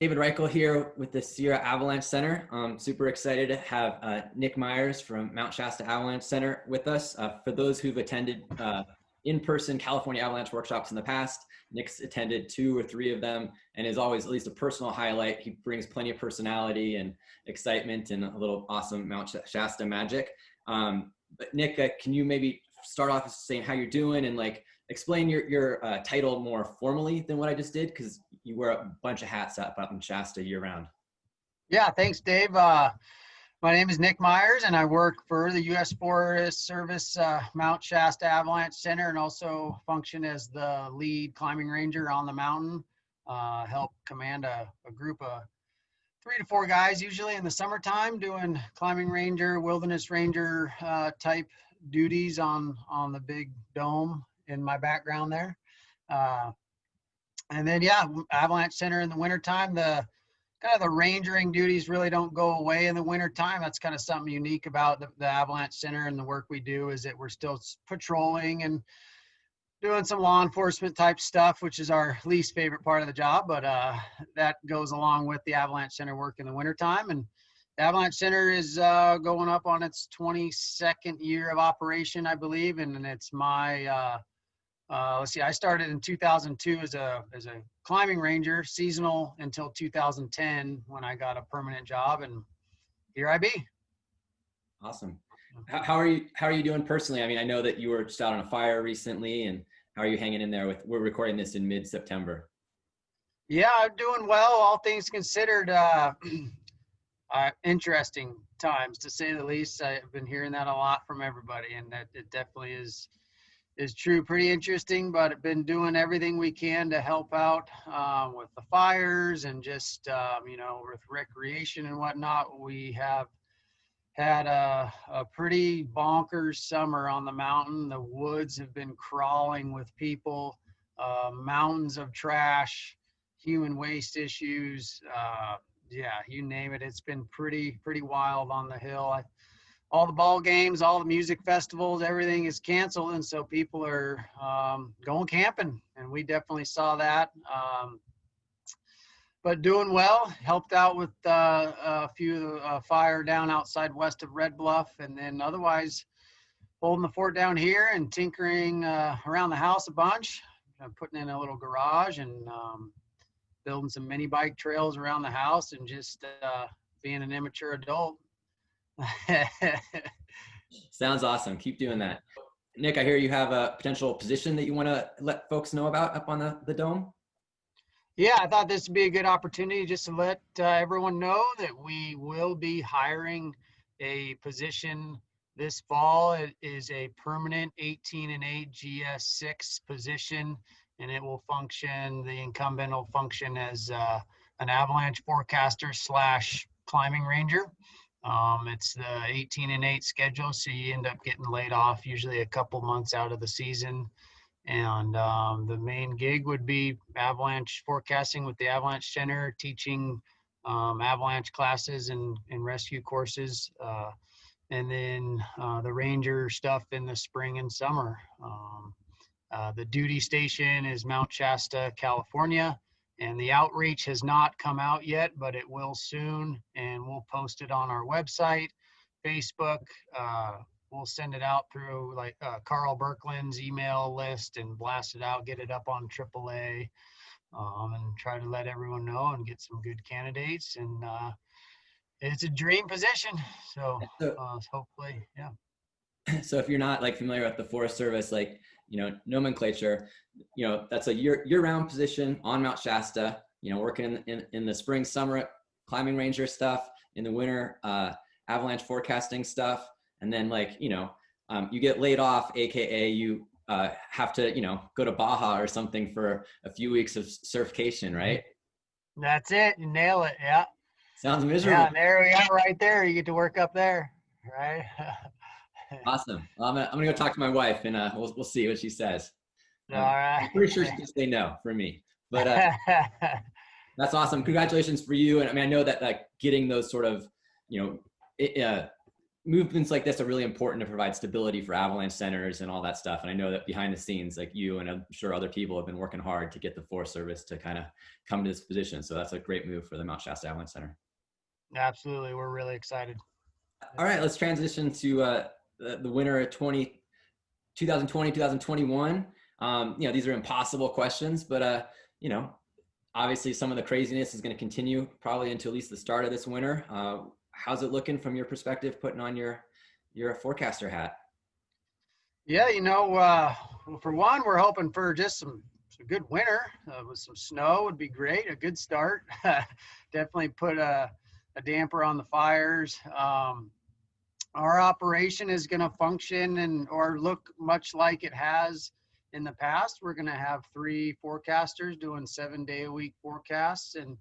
David Reichel here with the Sierra Avalanche Center. Super excited to have Nick Meyers from Mount Shasta Avalanche Center with us. For those who've attended in-person California Avalanche workshops in the past, Nick's attended 2 or 3 of them and is always at least a personal highlight. He brings plenty of personality and excitement and a little awesome Mount Shasta magic. But Nick, can you maybe start off saying how you're doing and explain your title more formally than what I just did, because you wear a bunch of hats up in Shasta year round. Yeah, thanks, Dave. My name is Nick Meyers, and I work for the U.S. Forest Service Mount Shasta Avalanche Center, and also function as the lead climbing ranger on the mountain. Help command a group of 3 to 4 guys, usually in the summertime, doing climbing ranger, wilderness ranger type duties on the big dome in my background there. And then, yeah, Avalanche Center in the wintertime, the rangering duties really don't go away in the wintertime. That's kind of something unique about the Avalanche Center and the work we do, is that we're still patrolling and doing some law enforcement type stuff, which is our least favorite part of the job. But that goes along with the Avalanche Center work in the wintertime. And the Avalanche Center is going up on its 22nd year of operation, I believe. And it's my let's see, I started in 2002 as a climbing ranger, seasonal, until 2010 when I got a permanent job, and here I be. Awesome. How are you doing personally? I mean, I know that you were just out on a fire recently, and how are you hanging in there we're recording this in mid-September? Yeah, I'm doing well, all things considered. Interesting times, to say the least. I've been hearing that a lot from everybody, and that it definitely is true. Pretty interesting, but I've been doing everything we can to help out with the fires and just, with recreation and whatnot. We have had a pretty bonkers summer on the mountain. The woods have been crawling with people, mountains of trash, human waste issues. Yeah, you name it. It's been pretty wild on the hill. All the ball games, all the music festivals, everything is canceled. And so people are going camping, and we definitely saw that. But doing well, helped out with a few fire down outside west of Red Bluff. And then otherwise holding the fort down here and tinkering around the house a bunch, putting in a little garage and building some mini bike trails around the house, and just being an immature adult. Sounds awesome. Keep doing that. Nick, I hear you have a potential position that you want to let folks know about up on the dome. Yeah, I thought this would be a good opportunity just to let everyone know that we will be hiring a position this fall. It is a permanent 18-8 GS6 position, and it will function, the incumbent will function as an avalanche forecaster / climbing ranger. It's the 18-8 schedule, so you end up getting laid off usually a couple months out of the season. And the main gig would be avalanche forecasting with the Avalanche Center, teaching avalanche classes and rescue courses, and then the ranger stuff in the spring and summer. The duty station is Mount Shasta, California. And the outreach has not come out yet, but it will soon, and we'll post it on our website, Facebook. We'll send it out through Carl Berkland's email list and blast it out, get it up on AAA, and try to let everyone know and get some good candidates. And it's a dream position, so hopefully, yeah. So if you're not familiar with the Forest Service, nomenclature, that's a year-round position on Mount Shasta, working in the spring, summer, climbing ranger stuff, in the winter, avalanche forecasting stuff. And then you get laid off, AKA you have to, go to Baja or something for a few weeks of surfcation, right? That's it. You nail it. Yeah. Sounds miserable. Yeah, there we are right there. You get to work up there, right? Awesome. Well, I'm gonna go talk to my wife, and we'll see what she says. All right. I'm pretty sure she can say no for me, but that's awesome. Congratulations for you. And I mean, I know that getting those sort of, movements like this are really important to provide stability for Avalanche centers and all that stuff. And I know that behind the scenes, like you and I'm sure other people have been working hard to get the Forest Service to kind of come to this position. So that's a great move for the Mount Shasta Avalanche Center. Absolutely. We're really excited. All right, let's transition to the winter of 2020, 2021. These are impossible questions, but obviously some of the craziness is going to continue probably until at least the start of this winter. How's it looking from your perspective, putting on your forecaster hat? Yeah, for one, we're hoping for just some good winter with some snow would be great. A good start. Definitely put a damper on the fires. Our operation is going to function or look much like it has in the past. We're going to have 3 forecasters doing 7-day-a-week forecasts, and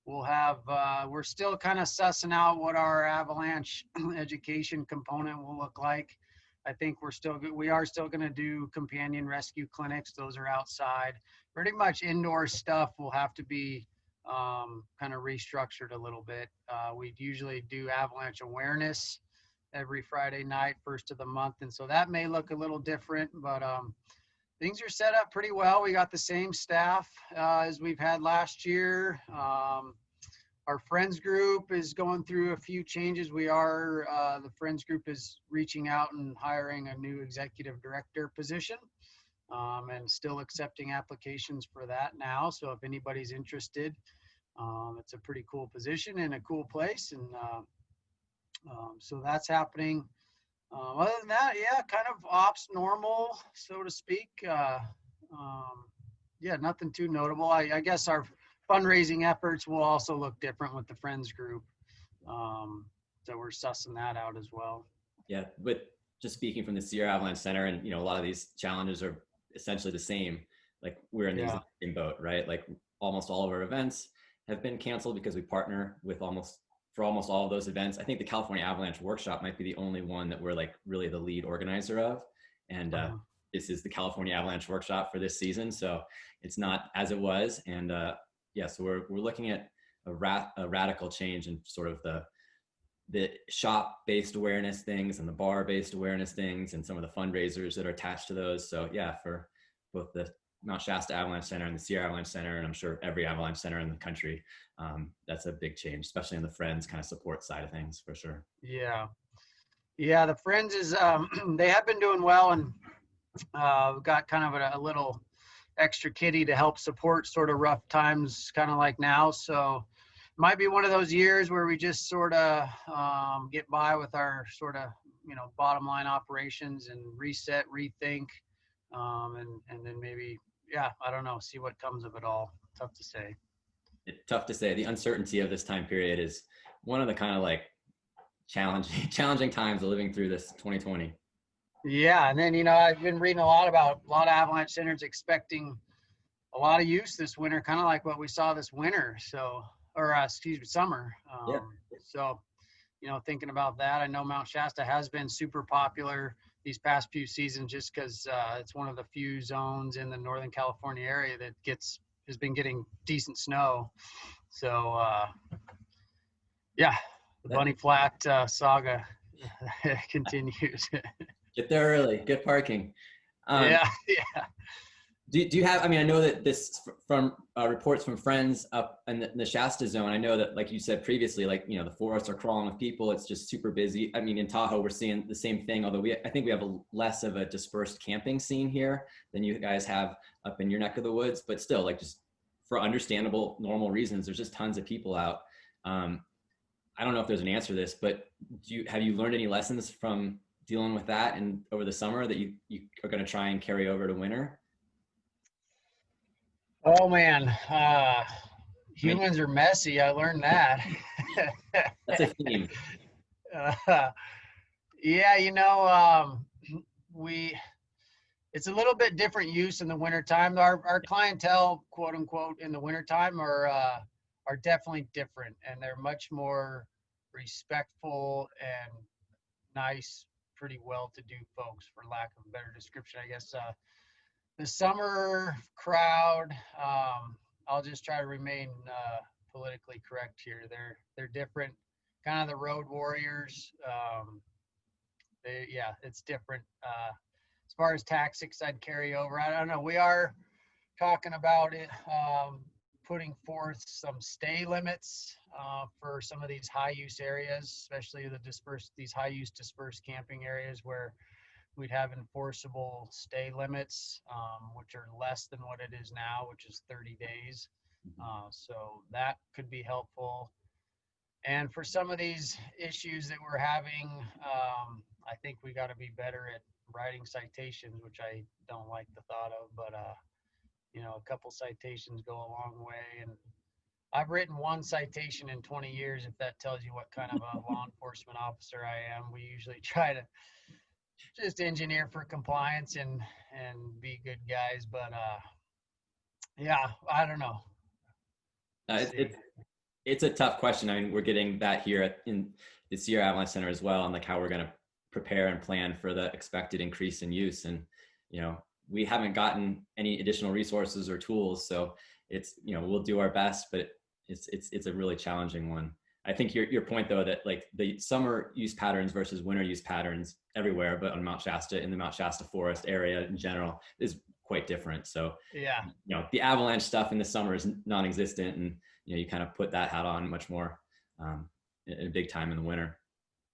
we'll have, we're still kind of sussing out what our Avalanche education component will look like. I think we are still going to do companion rescue clinics. Those are outside. Pretty much indoor stuff will have to be kind of restructured a little bit. We usually do avalanche awareness every Friday night, first of the month. And so that may look a little different, but things are set up pretty well. We got the same staff as we've had last year. Our Friends group is going through a few changes. The Friends group is reaching out and hiring a new executive director position, and still accepting applications for that now. So if anybody's interested, it's a pretty cool position in a cool place. And so that's happening. Other than that, yeah, kind of ops normal, so to speak. Yeah, nothing too notable. I guess our fundraising efforts will also look different with the Friends group. So we're sussing that out as well. Yeah, but just speaking from the Sierra Avalanche Center, and a lot of these challenges are essentially the same. Like we're in the same boat, right? Like almost all of our events have been canceled because we partner with almost all of those events. I think the California Avalanche Workshop might be the only one that we're like really the lead organizer of. And this is the California Avalanche Workshop for this season. So it's not as it was. And so we're looking at a radical change in sort of the shop-based awareness things and the bar-based awareness things and some of the fundraisers that are attached to those. So yeah, for both the Mount Shasta Avalanche Center and the Sierra Avalanche Center, and I'm sure every Avalanche Center in the country, that's a big change, especially on the Friends kind of support side of things, for sure. Yeah, the Friends is they have been doing well, and we've got kind of a little extra kitty to help support sort of rough times, kind of like now. So it might be one of those years where we just sort of get by with our sort of bottom line operations and reset, rethink, and then maybe. Yeah, I don't know. See what comes of it all. Tough to say. It's tough to say. The uncertainty of this time period is one of the kind of like challenging times of living through this 2020. Yeah, and then I've been reading a lot of Avalanche centers expecting a lot of use this winter, kind of like what we saw this winter. So, summer. So, thinking about that, I know Mount Shasta has been super popular these past few seasons just because it's one of the few zones in the Northern California area that has been getting decent snow. So the Bunny Flat saga continues. Get there early, get parking. Yeah. Do you have, I know that this from reports from Friends up in the Shasta zone. I know that, like you said previously, like, the forests are crawling with people. It's just super busy. In Tahoe, we're seeing the same thing, although I think we have less of a dispersed camping scene here than you guys have up in your neck of the woods, but still, like, just for understandable, normal reasons, there's just tons of people out. I don't know if there's an answer to this, but have you learned any lessons from dealing with that and over the summer that you are going to try and carry over to winter? Oh man, humans are messy. I learned that. That's a theme. It's a little bit different use in the wintertime. Our clientele, quote unquote, in the wintertime are definitely different, and they're much more respectful and nice, pretty well-to-do folks, for lack of a better description, I guess. The summer crowd, I'll just try to remain politically correct here. They're different, kind of the road warriors. Yeah, it's different. As far as tactics I'd carry over, I don't know. We are talking about it, putting forth some stay limits for some of these high use areas, especially these high use dispersed camping areas where we'd have enforceable stay limits, which are less than what it is now, which is 30 days. So that could be helpful. And for some of these issues that we're having, I think we got to be better at writing citations, which I don't like the thought of, but a couple citations go a long way. And I've written one citation in 20 years, if that tells you what kind of a law enforcement officer I am. We usually try to just engineer for compliance and be good guys, but yeah, I don't know. It's a tough question. I mean, we're getting that here in the Sierra Avalanche Center as well, and like how we're going to prepare and plan for the expected increase in use. And we haven't gotten any additional resources or tools, so it's we'll do our best, but it's a really challenging one. I think your point though, that like the summer use patterns versus winter use patterns everywhere, but on Mount Shasta, in the Mount Shasta forest area in general, is quite different. So yeah, the avalanche stuff in the summer is non-existent, and you kind of put that hat on much more in a big time in the winter.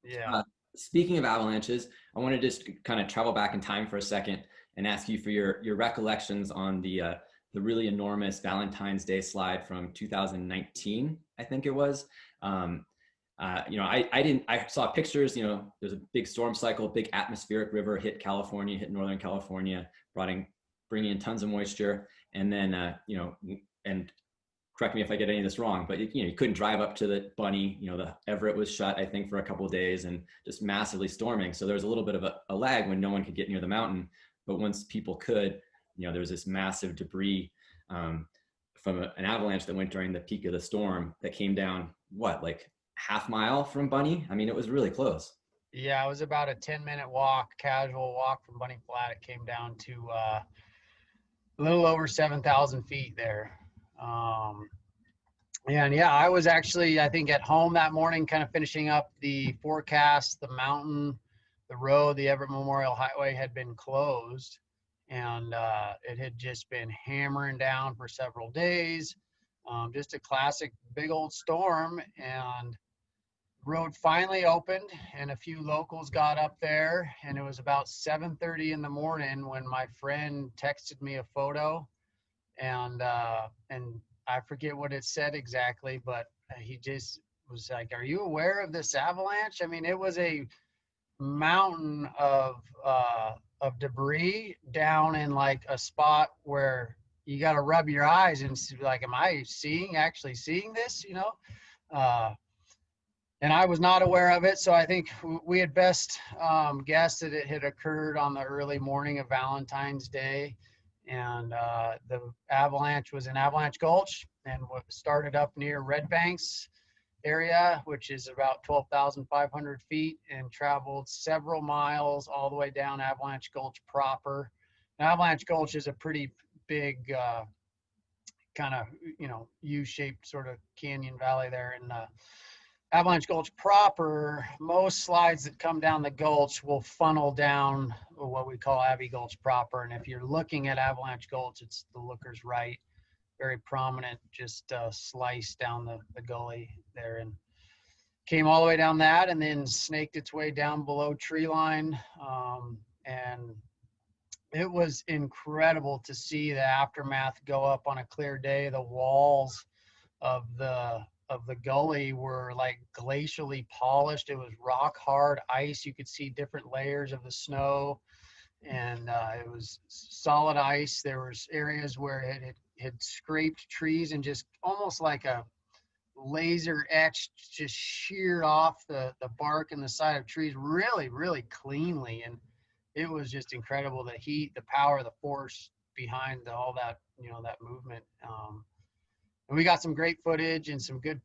Yeah. Speaking of avalanches, I want to just kind of travel back in time for a second and ask you for your recollections on the really enormous Valentine's Day slide from 2019, I think it was. I saw pictures. There's a big storm cycle, big atmospheric river hit California, hit Northern California, bringing in tons of moisture, and then and correct me if I get any of this wrong, but you couldn't drive up to the Bunny. The Everett was shut, I think, for a couple of days, and just massively storming. So there was a little bit of a lag when no one could get near the mountain, but once people could, there was this massive debris from an avalanche that went during the peak of the storm that came down, like half mile from Bunny? I mean, it was really close. Yeah, it was about a 10-minute walk, casual walk from Bunny Flat. It came down to a little over 7,000 feet there. And yeah, I was actually, I think, at home that morning, kind of finishing up the forecast. The mountain, the road, the Everett Memorial Highway had been closed, and it had just been hammering down for several days. Just a classic big old storm, and road finally opened, and a few locals got up there, and it was about 7:30 in the morning when my friend texted me a photo, and I forget what it said exactly, but he just was like, "Are you aware of this avalanche?" I mean, it was a mountain of debris down in like a spot where you got to rub your eyes and see, like, am I actually seeing this? And I was not aware of it, so I think we had best guessed that it had occurred on the early morning of Valentine's Day. And the avalanche was in Avalanche Gulch and started up near Red Banks area, which is about 12,500 feet, and traveled several miles all the way down Avalanche Gulch proper. Now, Avalanche Gulch is a pretty big kind of, U-shaped sort of canyon valley there. And Avalanche Gulch proper, most slides that come down the gulch will funnel down what we call Abbey Gulch proper. And if you're looking at Avalanche Gulch, it's the looker's right, very prominent, just slice down the gully there, and came all the way down that and then snaked its way down below tree line. And it was incredible to see the aftermath go up on a clear day. The walls of the gully were like glacially polished. It was rock hard ice. You could see different layers of the snow, and it was solid ice. There was areas where it had scraped trees and just almost like a laser etched, just sheared off the bark and the side of trees really, really cleanly. And it was just incredible, the heat, the power, the force behind all that, that movement. And we got some great footage and some good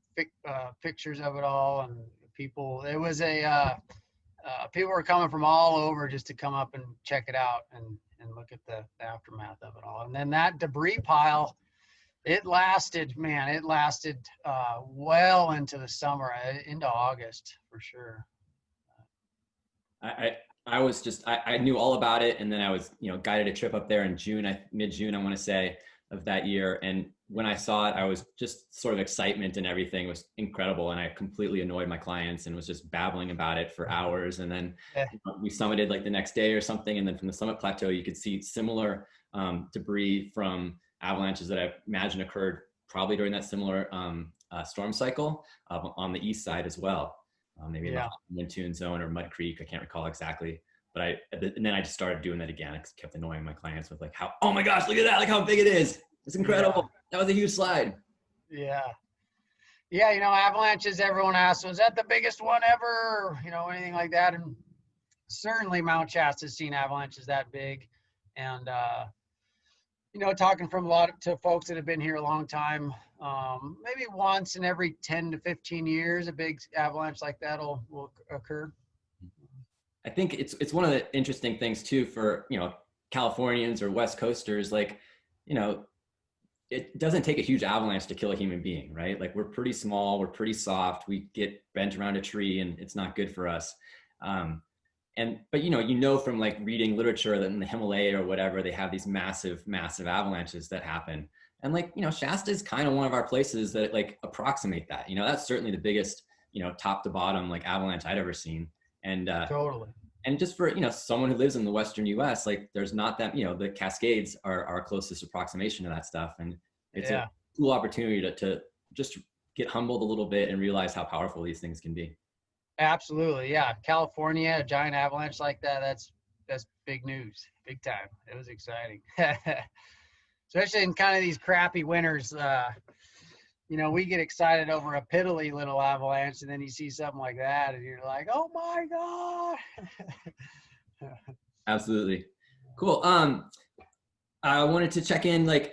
pictures of it all. And people were coming from all over just to come up and check it out and look at the aftermath of it all. And then that debris pile, it lasted well into the summer, into August for sure. I was just, I knew all about it. And then I was, guided a trip up there in June, mid-June, I want to say, of that year. And when I saw it, I was just sort of excitement and everything was incredible. And I completely annoyed my clients and was just babbling about it for hours. And then we summited like the next day or something. And then from the summit plateau, you could see similar debris from avalanches that I imagine occurred probably during that similar storm cycle on the east side as well. Maybe in the Mintoon zone or Mud Creek. I can't recall exactly, but and then I just started doing that again. I kept annoying my clients with like, oh my gosh, look at that. Like how big it is. It's incredible. That was a huge slide. Yeah. Yeah. Avalanches, everyone asks, was that the biggest one ever? Or, anything like that. And certainly Mount Shasta has seen avalanches that big. And, talking from to folks that have been here a long time, maybe once in every 10 to 15 years, a big avalanche like that will occur. I think it's one of the interesting things too for, Californians or West Coasters, like, it doesn't take a huge avalanche to kill a human being, right? Like we're pretty small, we're pretty soft, we get bent around a tree and it's not good for us. But from like reading literature that in the Himalaya or whatever, they have these massive, massive avalanches that happen. And like, Shasta is kind of one of our places that like approximate that, that's certainly the biggest, top to bottom, like avalanche I'd ever seen. And totally. And just for, someone who lives in the Western US, like there's not that, the Cascades are our closest approximation to that stuff. And it's a cool opportunity to just get humbled a little bit and realize how powerful these things can be. Absolutely. Yeah. California, a giant avalanche like that. That's big news, big time. It was exciting. Especially in kind of these crappy winters. We get excited over a piddly little avalanche and then you see something like that and you're like, oh my God. Absolutely. Cool. I wanted to check in, like,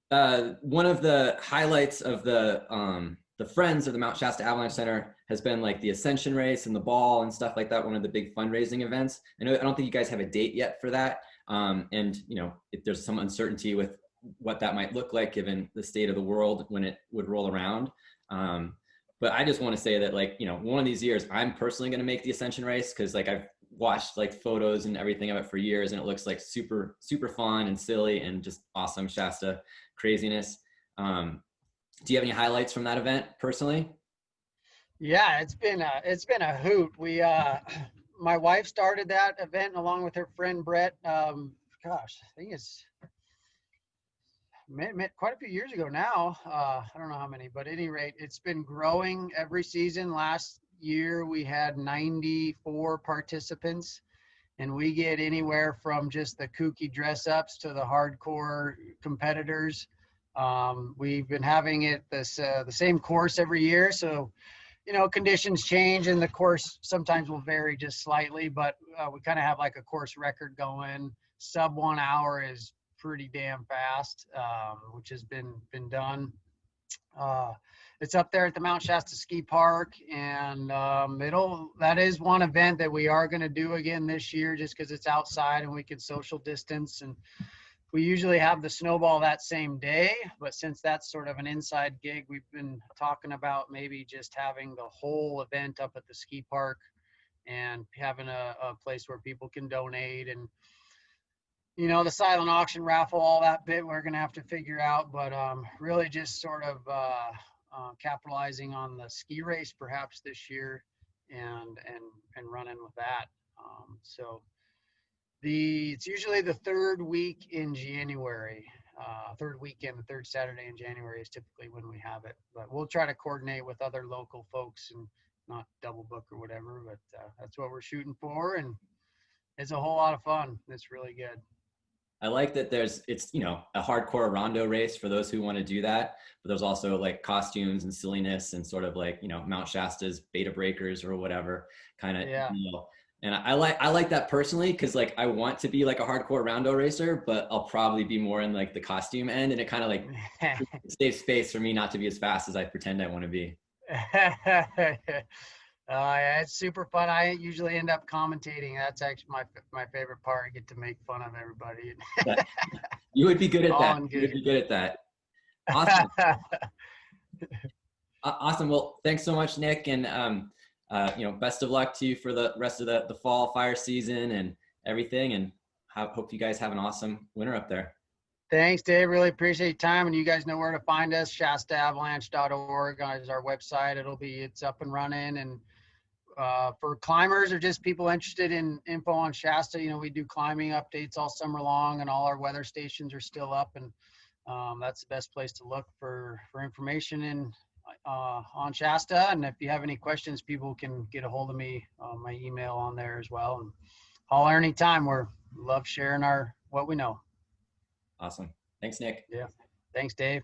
one of the highlights of the Friends of the Mount Shasta Avalanche Center has been like the Ascension race and the ball and stuff like that. One of the big fundraising events. I don't think you guys have a date yet for that. If there's some uncertainty with what that might look like given the state of the world when it would roll around. But I just want to say that like, one of these years I'm personally going to make the Ascension race. Cause like I've watched like photos and everything of it for years and it looks like super, super fun and silly and just awesome Shasta craziness. Do you have any highlights from that event personally? Yeah, it's been a hoot. We, my wife started that event along with her friend Brett. I think it's quite a few years ago now. I don't know how many, but at any rate, it's been growing every season. Last year we had 94 participants, and we get anywhere from just the kooky dress ups to the hardcore competitors. We've been having it the same course every year, so conditions change and the course sometimes will vary just slightly, but we kind of have like a course record going. Sub 1 hour is pretty damn fast, which has been done. It's up there at the Mount Shasta Ski Park, and that is one event that we are going to do again this year just because it's outside and we can social distance. And we usually have the snowball that same day, but since that's sort of an inside gig, we've been talking about maybe just having the whole event up at the ski park and having a place where people can donate. And the silent auction raffle, all that bit we're going to have to figure out, but really just sort of capitalizing on the ski race perhaps this year and running with that. It's usually the third week in January, third weekend, the third Saturday in January is typically when we have it, but we'll try to coordinate with other local folks and not double book or whatever, but that's what we're shooting for. And it's a whole lot of fun. It's really good. I like that it's a hardcore rondo race for those who want to do that, but there's also like costumes and silliness and sort of like, Mount Shasta's beta breakers or whatever kind of, and I like that personally. Cause like, I want to be like a hardcore rondo racer, but I'll probably be more in like the costume end. And it kind of like saves space for me not to be as fast as I pretend I want to be. Yeah, it's super fun. I usually end up commentating. That's actually my favorite part. I get to make fun of everybody. You would be good at that. You would be good at that. Awesome. Awesome. Well, thanks so much, Nick. And best of luck to you for the rest of the fall fire season and everything. And hope you guys have an awesome winter up there. Thanks, Dave. Really appreciate your time. And you guys know where to find us. ShastaAvalanche.org is our website. It's up and running. And for climbers or just people interested in info on Shasta, we do climbing updates all summer long, and all our weather stations are still up. And that's the best place to look for information on Shasta. And if you have any questions, people can get a hold of me, my email on there as well. And holler anytime. We love sharing what we know. Awesome. Thanks, Nick. Yeah. Thanks, Dave.